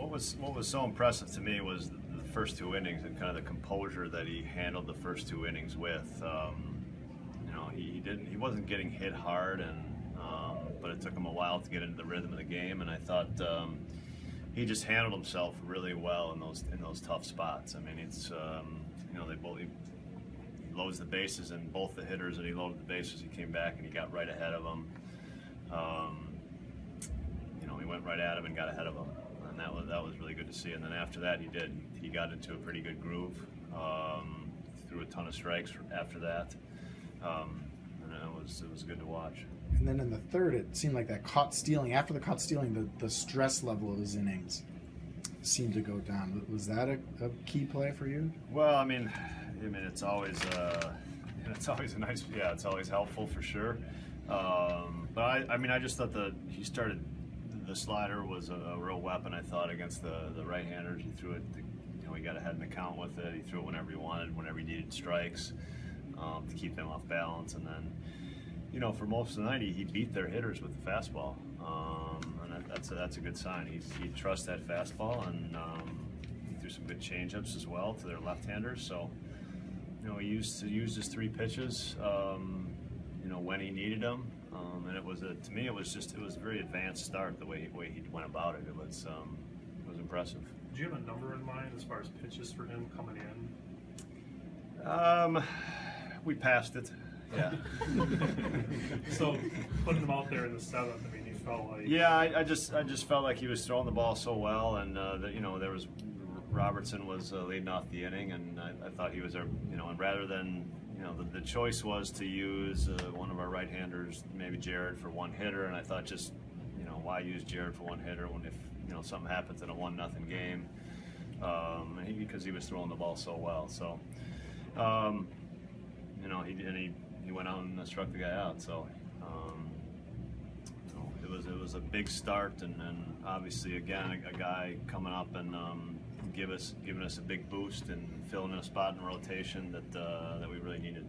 what was so impressive to me was the first 2 innings and kind of the composure that he handled the first 2 innings with. You know, he wasn't getting hit hard, and but it took him a while to get into the rhythm of the game. And I thought he just handled himself really well in those tough spots. I mean, it's you know, he loads the bases, and both the hitters that he loaded the bases, he came back and he got right ahead of them. You know, he went right at him and got ahead of him, and that was really good to see. And then after that, he got into a pretty good groove. Threw a ton of strikes after that, and it was good to watch. And then in the third, it seemed like that caught stealing. After the caught stealing, the stress level of his innings seemed to go down. Was that a key play for you? Well, I mean, it's always a nice, yeah, it's always helpful for sure. But I just thought the slider was a real weapon. I thought against the right-handers, he threw it. You know, he got ahead in the count with it. He threw it whenever he wanted, whenever he needed strikes to keep them off balance. And then, you know, for most of the night, he beat their hitters with the fastball, and that's a good sign. He trusts that fastball, and he threw some good changeups as well to their left-handers. So, you know, he used his 3 pitches, you know, when he needed them, and it was to me it was a very advanced start the way he went about it. It was impressive. Do you have a number in mind as far as pitches for him coming in? We passed it. Yeah. So putting him out there in the 7th, I mean, you felt like. Yeah, I just felt like he was throwing the ball so well, and that, you know, there was Robertson was leading off the inning, and I thought he was our, you know, and rather than, you know, the choice was to use one of our right-handers, maybe Jared, for one hitter, and I thought just, you know, why use Jared for one hitter when if, you know, something happens in a 1-0 game, because he was throwing the ball so well. So, you know, he went out and struck the guy out. So, you know, it was a big start, and obviously again a guy coming up and giving us a big boost and filling in a spot in the rotation that we really needed.